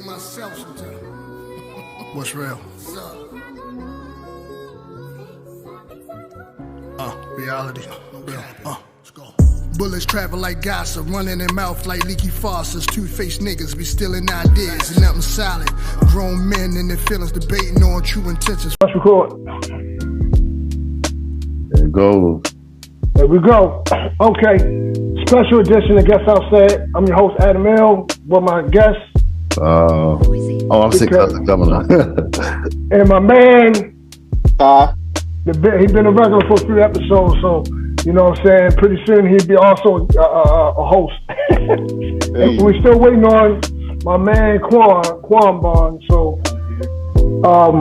myself sometimes. What's real? What's up? Reality. Real. Let's go. Bullets travel like gossip, running in mouth like leaky faucets. Two-faced niggas be stealing ideas and nothing solid. Grown men and their feelings debating on true intentions. Let's record. There it goes. There we go. Okay. Special edition of Guess I'll Say It. I'm your host, Adam L. With my guest. I'm sick of the governor. And my man. He's been a regular for a few episodes, so you know what I'm saying? Pretty soon he'd be also a host. Hey. We're still waiting on my man Quan Bond. So I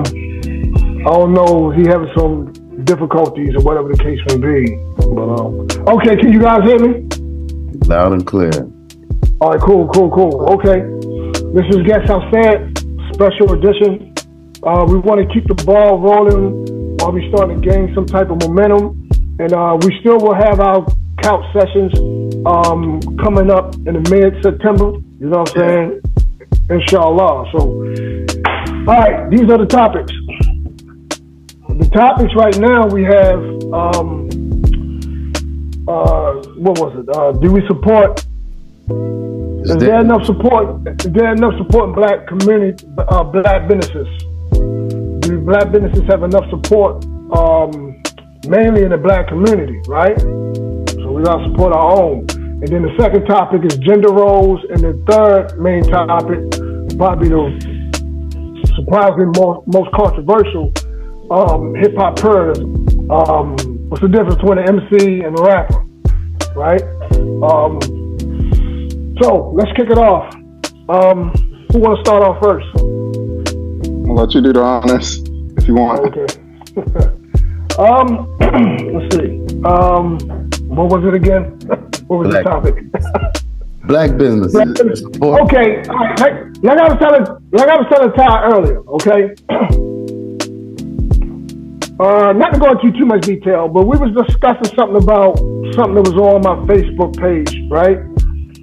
don't know, he having some difficulties or whatever the case may be. But okay, can you guys hear me? Loud and clear. All right, cool. Okay, this is Guess I'll Say It, special edition. We want to keep the ball rolling while we start to gain some type of momentum. And we still will have our couch sessions coming up in the mid-September. You know what I'm saying? Inshallah. So, all right, these are the topics. The topics right now we have, what was it? Do we support? Is there enough support? Is there enough support in black community, black businesses? Do black businesses have enough support? Mainly in the black community, right? So we gotta support our own. And then the second topic is gender roles, and the third main topic, probably the surprisingly most controversial, hip hop pluralism. What's the difference between an MC and a rapper, right? So let's kick it off. Who want to start off first? I'll let you do the honors if you want. Okay. Let's see. What was it again? What was the topic? Black business. Okay. Like I was telling Ty earlier. Okay. Not to go into too much detail, but we was discussing something that was on my Facebook page, right?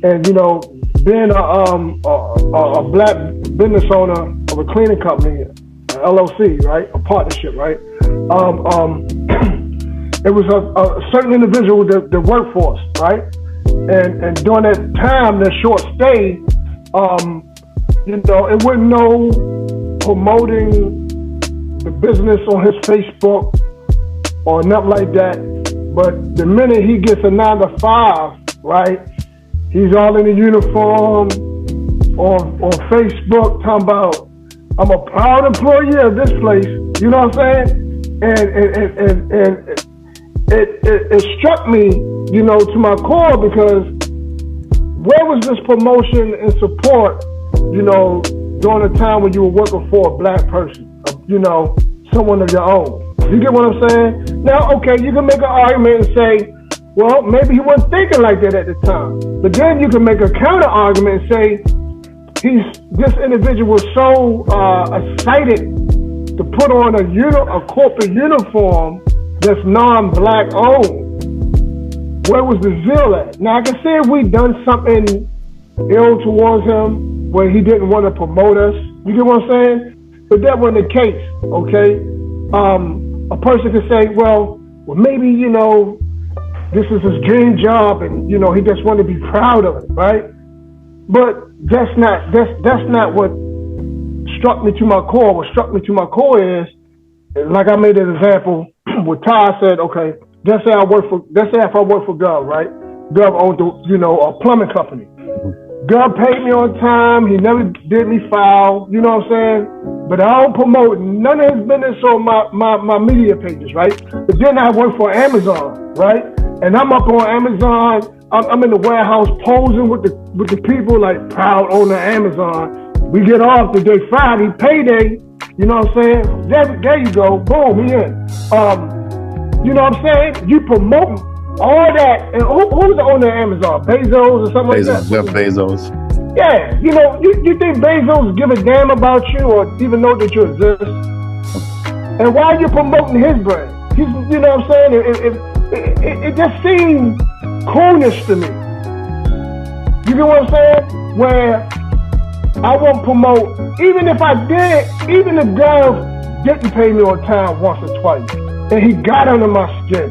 And you know, being a black business owner of a cleaning company, LLC, right? A partnership, right? It was a certain individual that worked for us, right? And during that time, that short stay, you know, it wasn't no promoting the business on his Facebook or nothing like that. But the minute he gets a 9 to 5, right? He's all in a uniform on Facebook talking about, I'm a proud employee of this place. You know what I'm saying? And it struck me, you know, to my core, because where was this promotion and support, you know, during a time when you were working for a black person, you know, someone of your own? You get what I'm saying? Now, okay, you can make an argument and say, well, maybe he wasn't thinking like that at the time. But then you can make a counter argument and say, this individual was so excited to put on a corporate uniform that's non-black owned. Where was the zeal at? Now I can say if we done something ill towards him where he didn't want to promote us, you get what I'm saying? But that wasn't the case, okay? A person could say, well, maybe, you know, this is his dream job and, you know, he just wanted to be proud of it, right? But that's not what struck me to my core. What struck me to my core is, like I made an example with Ty. Said, okay, let's say if I work for Gov, right? Gov owned a plumbing company. Gov paid me on time. He never did me foul. You know what I'm saying? But I don't promote none of his business on my media pages, right? But then I work for Amazon, right? And I'm up on Amazon. I'm in the warehouse posing with the people, like, proud owner Amazon. We get off the day Friday, payday. You know what I'm saying? There you go. Boom, he in. You know what I'm saying? You promote all that. And who's the owner of Amazon? Bezos or something like that? Jeff Bezos. Yeah. You know, you think Bezos give a damn about you or even know that you exist? And why are you promoting his brand? You know what I'm saying? It just seemed coolness to me. You get what I'm saying? Where I won't promote, even if I did, even if Gov didn't pay me on time once or twice, and he got under my skin.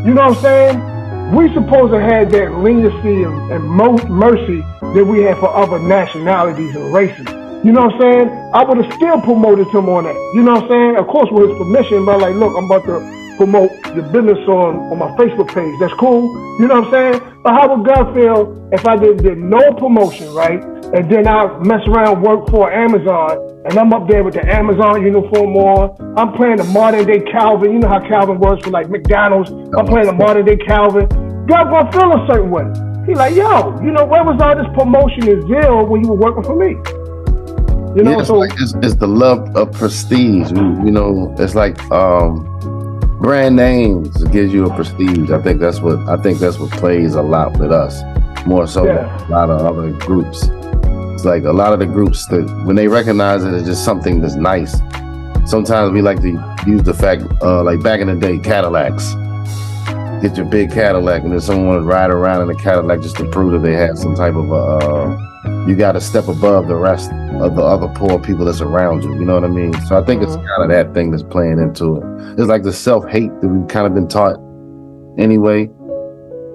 You know what I'm saying? We supposed to have that leniency and mercy that we have for other nationalities and races. You know what I'm saying? I would have still promoted him on that. You know what I'm saying? Of course, with his permission, but like, look, I'm about to promote your business on my Facebook page. That's cool. You know what I'm saying? But how would God feel if I did no promotion, right? And then I mess around, work for Amazon, and I'm up there with the Amazon uniform on. I'm playing the modern day Calvin. You know how Calvin works for like McDonald's. I'm playing the modern day Calvin. God gonna feel a certain way. He like, yo, you know, where was all this promotion and zeal when you were working for me? You know, it's like it's the love of prestige. You know, it's like brand names gives you a prestige. I think that's what plays a lot with us, more so than a lot of other groups. It's like a lot of the groups that when they recognize it as just something that's nice. Sometimes we like to use the fact, like back in the day, Cadillacs. Get your big Cadillac, and then someone would ride around in a Cadillac just to prove that they had some type of you got to step above the rest of the other poor people that's around you. You know what I mean? So I think it's kind of that thing that's playing into it. It's like the self-hate that we've kind of been taught anyway.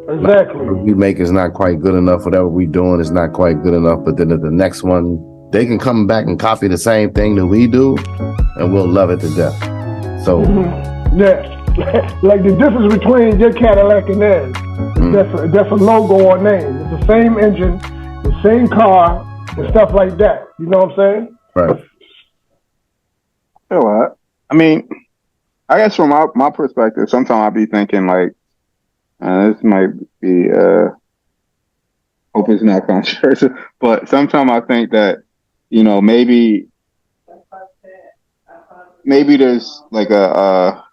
Exactly. Like, what we make is not quite good enough. Whatever we doing is not quite good enough. But then at the next one, they can come back and copy the same thing that we do, and we'll love it to death. So yeah. Like the difference between your Cadillac and theirs, that's a logo or name. It's the same engine, the same car, and stuff like that. You know what I'm saying? Right. You know what? I mean, I guess from my perspective, sometimes I'll be thinking like, this might be, hope it's not controversial, but sometimes I think that, you know, maybe there's like a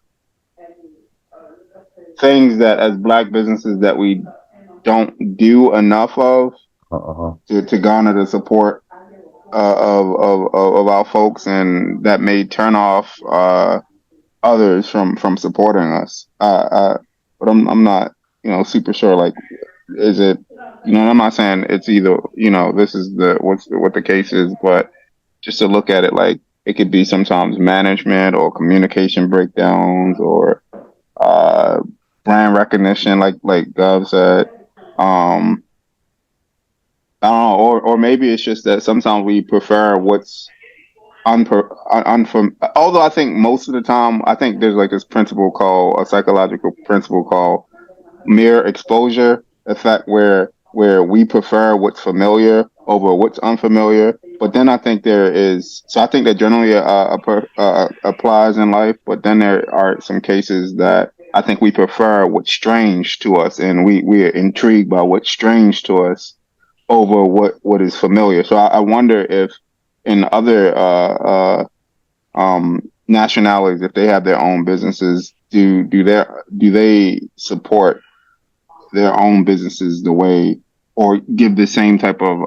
things that as Black businesses that we don't do enough of to garner the support of our folks, and that may turn off others from supporting us. But I'm not, you know, super sure. Like, is it, you know? I'm not saying it's either, you know, this is what the case is, but just to look at it, like it could be sometimes management or communication breakdowns or brand recognition, like Gov said. I don't know, or maybe it's just that sometimes we prefer what's although I think most of the time, I think there's like this a psychological principle called mere exposure effect, where we prefer what's familiar over what's unfamiliar. But then I think I think that generally applies in life, but then there are some cases that I think we prefer what's strange to us, and we are intrigued by what's strange to us over what is familiar. So I wonder if in other nationalities, if they have their own businesses, do they support their own businesses the way, or give the same type of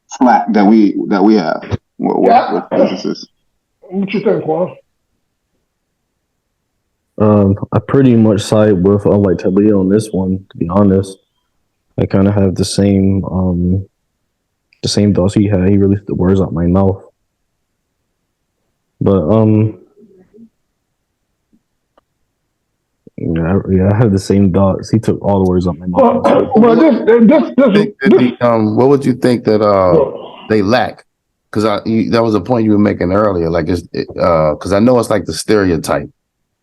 slack that we have with businesses? What you think, Juan? I pretty much side with like Talia on this one, to be honest. I kind of have the same thoughts he had. He really took the words out my mouth. But yeah, I have the same thoughts. He took all the words out my mouth. What would you think that they lack? Because that was a point you were making earlier. Like, because I know it's like the stereotype,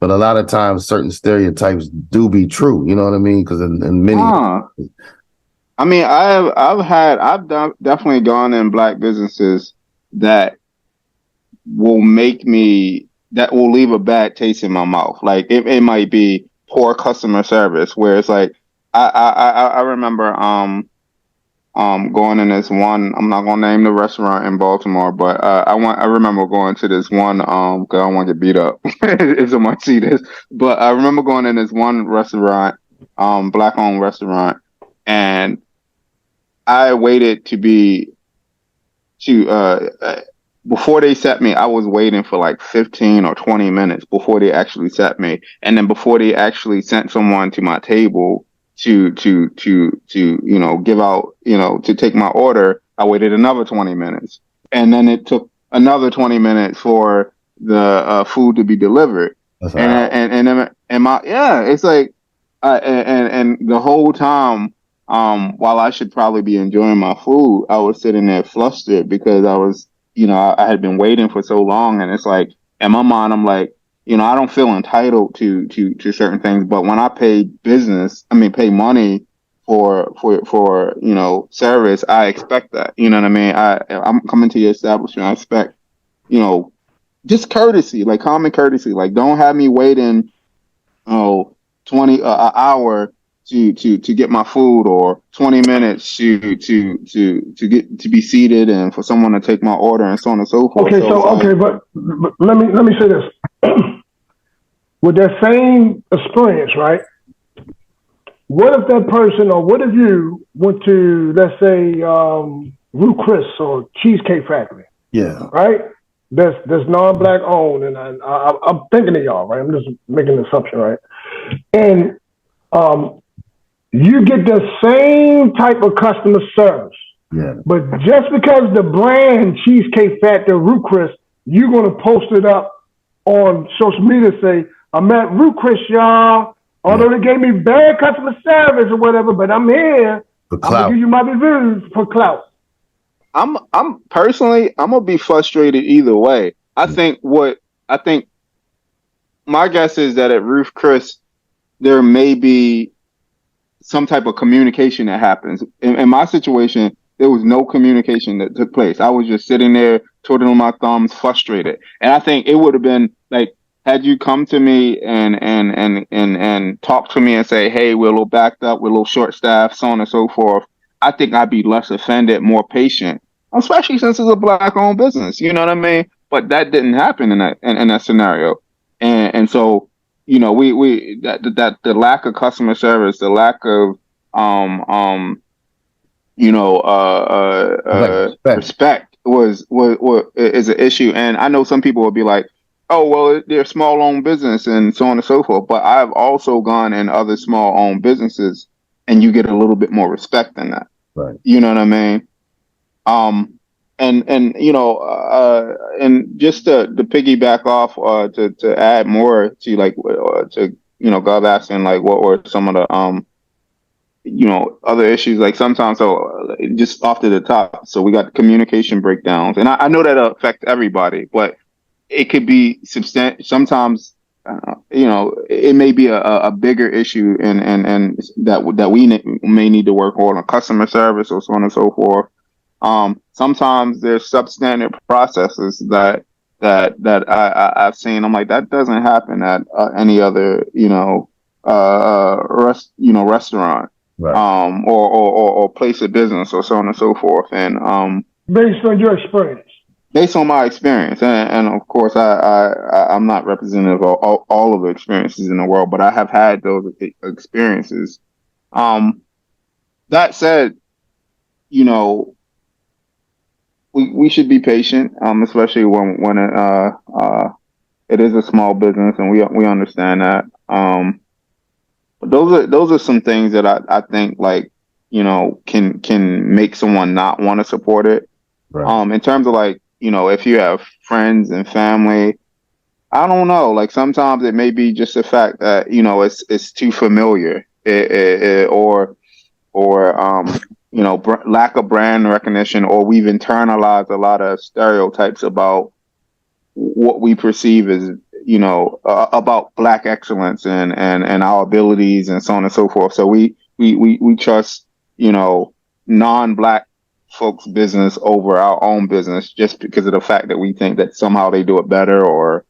but a lot of times certain stereotypes do be true. You know what I mean? Because in many, I mean, I've definitely gone in Black businesses that will leave a bad taste in my mouth. Like it might be poor customer service, where it's like I remember going in this one, I'm not gonna name the restaurant in Baltimore, but I remember going to this one because I don't want to get beat up if someone see this. But I remember going in this one restaurant, Black owned restaurant, and I waited before they set me, I was waiting for like 15 or 20 minutes before they actually set me. And then before they actually sent someone to my table give out, to take my order. I waited another 20 minutes, and then it took another 20 minutes for the food to be delivered. That's It's like, and the whole time, while I should probably be enjoying my food, I was sitting there flustered because I was, I had been waiting for so long, and it's like, in my mind, I'm like, I don't feel entitled to certain things, but when I pay money for service, I expect that. You know what I mean? I'm coming to your establishment. I expect, just courtesy, like common courtesy. Like, don't have me waiting, 20 an hour to get my food, or 20 minutes to be seated, and for someone to take my order, and so on and so forth. Okay, but let me say this. With that same experience, right? What if that person, or what if you went to, let's say, Ruth Chris or Cheesecake Factory? Yeah. Right? That's non-black owned, and I'm thinking of y'all, right? I'm just making an assumption, right? And you get the same type of customer service. Yeah. But just because the brand Cheesecake Factory, Ruth Chris, you're going to post it up on social media, say, I'm at Ruth Chris, y'all. Although they gave me bad customer service or whatever, but I'm here. I'm going to give you my reviews for clout. I'm personally, I'm going to be frustrated either way. I think my guess is that at Ruth Chris, there may be some type of communication that happens. In my situation, there was no communication that took place. I was just sitting there, twiddling my thumbs, frustrated. And I think it would have been like, had you come to me and talk to me and say, hey, we're a little backed up, we're a little short staffed, so on and so forth, I think I'd be less offended, more patient, especially since it's a black owned business. You know what I mean? But that didn't happen in that scenario. And so, that the lack of customer service, the lack of respect is an issue. And I know some people will be like, oh, well, they're small owned business and so on and so forth. But I've also gone in other small owned businesses, and you get a little bit more respect than that. Right. You know what I mean? And just to piggyback off, to add more to Gov asking, like, what were some of the other issues, like sometimes, so just off to the top. So we got communication breakdowns, and I know that'll affect everybody, but it could be substantial. Sometimes, it may be a bigger issue, and that we may need to work on customer service or so on and so forth. Sometimes there's substandard processes that I've seen. I'm like, that doesn't happen at any other restaurant. Right. Or place of business, or so on and so forth. And based on your experience. Based on my experience, and of course, I'm not representative of all of the experiences in the world, but I have had those experiences. That said, we should be patient, especially when it is a small business, and we understand that. But those are some things that I think, like, can make someone not want to support it. Right. In terms of, like, if you have friends and family, I don't know. Like, sometimes it may be just the fact that it's too familiar, or lack of brand recognition, or we've internalized a lot of stereotypes about what we perceive as about Black excellence and our abilities and so on and so forth. So we trust non-Black folks' business over our own business, just because of the fact that we think that somehow they do it better or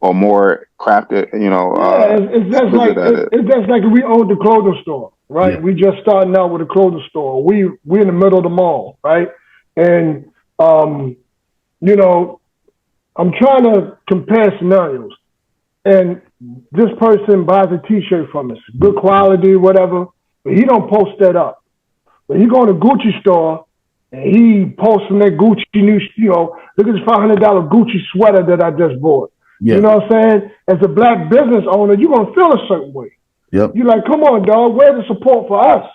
more crafted. It's just like we own the clothing store, right? Yeah. We just starting out with a clothing store. We're in the middle of the mall, right? And I'm trying to compare scenarios. And this person buys a T-shirt from us, good quality, whatever, but he don't post that up. But he go to Gucci store and he posts that Gucci new, look at this $500 Gucci sweater that I just bought. Yeah. You know what I'm saying? As a Black business owner, you're going to feel a certain way. Yep. You're like, come on, dog. Where's the support for us?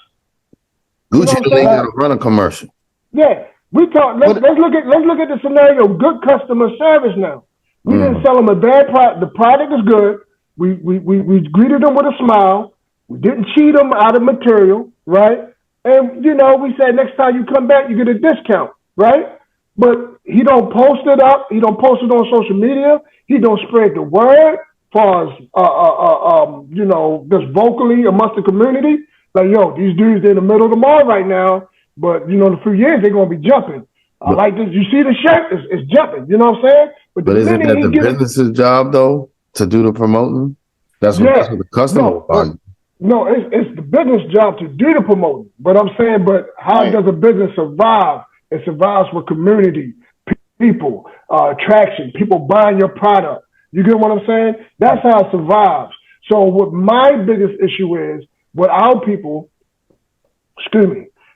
Gucci You know don't even got to run a commercial. Yeah, we talk. Let's look at the scenario. Good customer service now. We didn't sell them a bad product. The product is good. We greeted them with a smile. We didn't cheat them out of material, right? And we said next time you come back, you get a discount, right? But he don't post it up. He don't post it on social media. He don't spread the word, far as just vocally amongst the community. Like, yo, these dudes they're in the middle of the mall right now, but in a few years they're gonna be jumping. I like this. You see the shirt? It's jumping. You know what I'm saying? But isn't that the business's job though to do the promoting? That's what the customer wants. No, it's the business job to do the promoting. But I'm saying, how does a business survive? It survives with community, people, traction, people buying your product. You get what I'm saying? That's how it survives. So what my biggest issue is, with our people,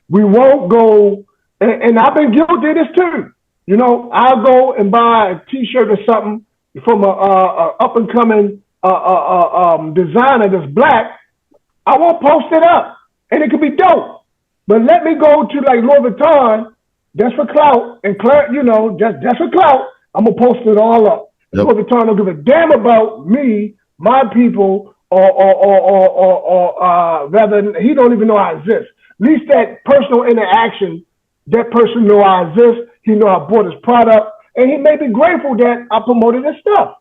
we won't go, and I've been guilty of this too. I'll go and buy a T-shirt or something from a up and coming designer that's black. I won't post it up, and it could be dope. But let me go to like Louis Vuitton, just for clout, and just for clout. I'm gonna post it all up. Yep. Louis Vuitton don't give a damn about me, my people, or rather, he don't even know I exist. At least that personal interaction, that person know I exist. He know I bought his product, and he may be grateful that I promoted his stuff.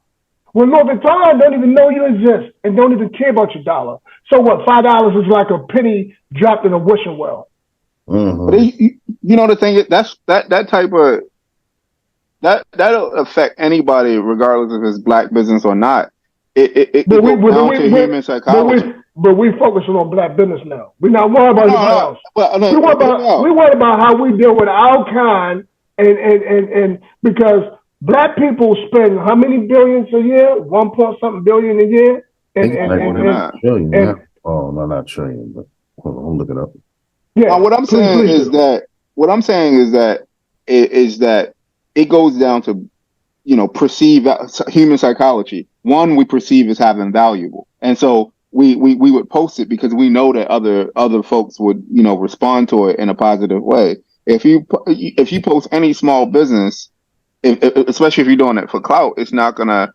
When Louis Vuitton don't even know you exist and don't even care about your dollar. So what? $5 is like a penny dropped in a wishing well. Mm-hmm. But the thing is, that type of that'll affect anybody regardless if it's black business or not. It goes down to human psychology. But we focusing on black business now. We're not worried about anything else. We worry about how we deal with our kind, and because black people spend how many billions a year? 1 point something billion a year. Oh no, not trillion. But hold on, I'll look it up. Yeah. What I'm saying is that it goes down to perceive human psychology. One, we perceive as having valuable, and so we would post it because we know that other folks would respond to it in a positive way. If you post any small business, especially if you're doing it for clout, it's not gonna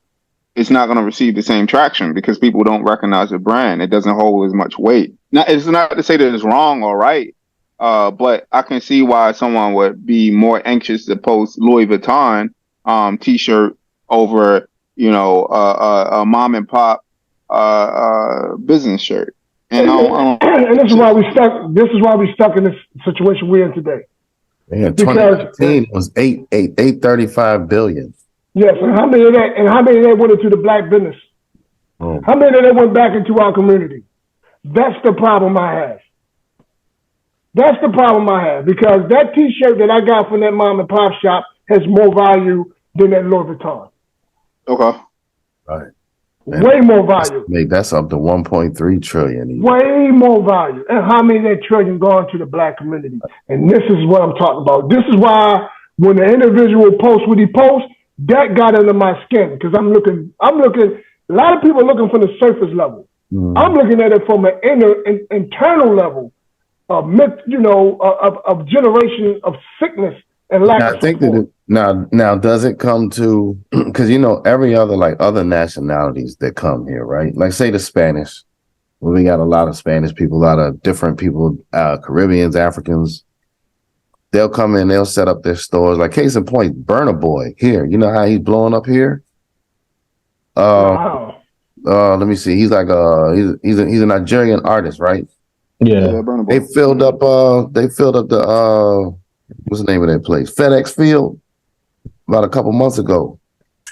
receive the same traction because people don't recognize the brand. It doesn't hold as much weight. Now, it's not to say that it's wrong or right, but I can see why someone would be more anxious to post Louis Vuitton T-shirt over a mom and pop business shirt. And this is why we stuck. This is why we stuck in this situation we're in today. Yeah, 2015 was 835 billion. Yes, and how many of that went into the black business? Oh. How many of that went back into our community? That's the problem I have. That's the problem I have, because that T-shirt that I got from that mom and pop shop has more value than that Louis Vuitton. Okay. Right. Way more value. That's up to 1.3 trillion. Way more value. And how many of that trillion gone to the black community? And this is what I'm talking about. This is why when the individual posts what he posts, that got under my skin, because I'm looking, a lot of people are looking from the surface level. Mm. I'm looking at it from an internal level of generation of sickness and lack of support. Now, does it come to, because every other other nationalities that come here, right? Like say the Spanish, we got a lot of Spanish people, a lot of different people, Caribbeans, Africans. They'll come in, they'll set up their stores. Like case in point, Burna Boy here. You know how he's blowing up here? Wow. Let me see. He's like he's a Nigerian artist, right? Yeah. They filled up the what's the name of that place? FedEx Field about a couple months ago.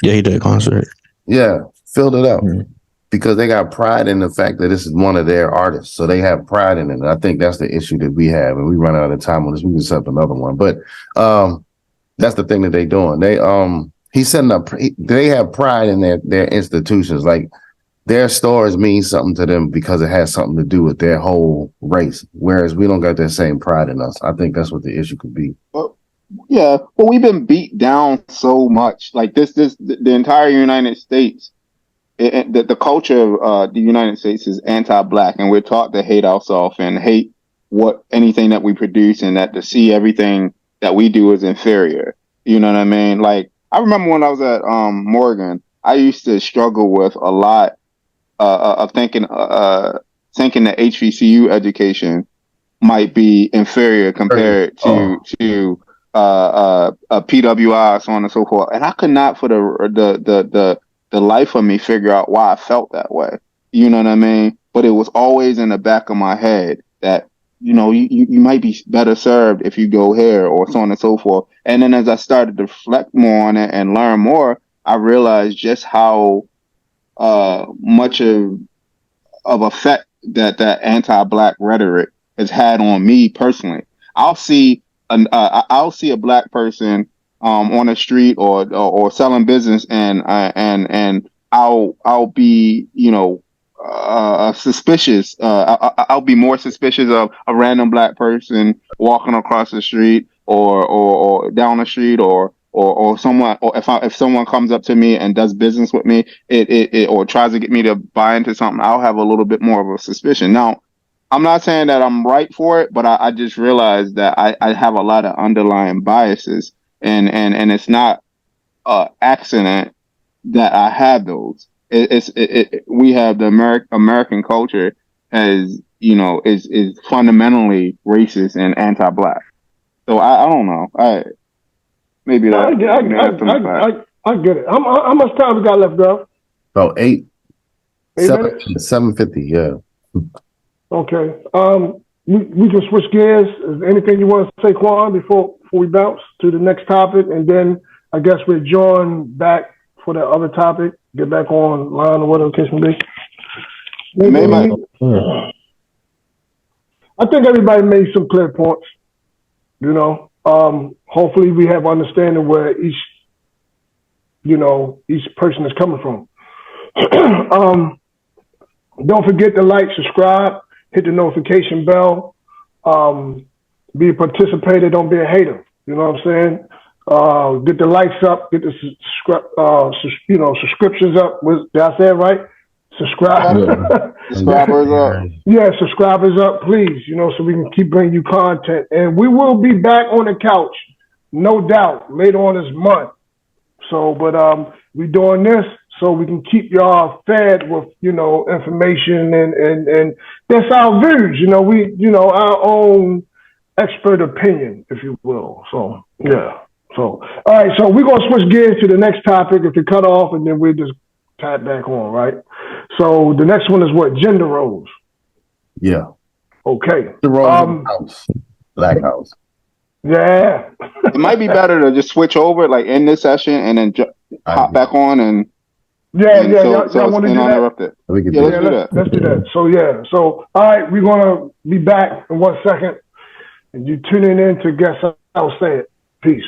Yeah, he did a concert. Yeah, filled it up. Mm-hmm. Because they got pride in the fact that this is one of their artists. So they have pride in it. And I think that's the issue that we have. And we run out of time on this. We can set up another one. But that's the thing that they're doing. He's setting up, they have pride in their institutions. Like their stores mean something to them because it has something to do with their whole race. Whereas we don't got that same pride in us. I think that's what the issue could be. Well, we've been beat down so much. Like the entire United States the culture of the United States is anti-black, and we're taught to hate ourselves and hate anything that we produce, and that to see everything that we do is inferior. You know what I mean? Like, I remember when I was at Morgan, I used to struggle with a lot of thinking that HBCU education might be inferior compared to a PWI, so on and so forth. And I could not for the life of me figure out why I felt that way. You know what I mean? But it was always in the back of my head that, you know, you might be better served if you go here, or so on and so forth. And then as I started to reflect more on it and learn more, I realized just how much of effect that anti-black rhetoric has had on me personally. I'll see a black person on the street or selling business, and I'll be, you know, suspicious. I'll be more suspicious of a random black person walking across the street or down the street or someone, or if someone comes up to me and does business with me, it or tries to get me to buy into something, I'll have a little bit more of a suspicion. Now, I'm not saying that I'm right for it, but I just realized that I have a lot of underlying biases, and it's not accident that I have those. We have the American culture as, you know, is fundamentally racist and anti-black. So I don't know. Maybe that. I get it. How much time we got left, bro? About 8 minutes? 7:50. Yeah. Okay. We can switch gears. Is there anything you want to say, Quan, before we bounce to the next topic, and then I guess we'll join back for the other topic. Get back online or whatever the case may be. I think everybody made some clear points. You know, hopefully we have understanding where each person is coming from. Don't forget to like, subscribe, hit the notification bell. Be a participator, don't be a hater. You know what I'm saying? Get the likes up, get the subscriptions up. Did I say it right? Subscribe. Subscribers up. Yeah, subscribers up, please. You know, so we can keep bringing you content. And we will be back on the couch, no doubt, later on this month. So, but we doing this so we can keep y'all fed with, you know, information and that's our views. You know, our own expert opinion, if you will. So, yeah. So, all right. So we're going to switch gears to the next topic. If it cut off, and then we'll just tap back on, right? So the next one is what? Gender roles. Yeah. Okay. The roles of the house. Black house. Yeah. It might be better to just switch over, like end this session, and then hop back on and. Yeah. Y'all want to do that? We can let's do that. Let's do that. So, yeah. So, all right, we're going to be back in 1 second. And you tuning in to Guess I'll Say It. Peace.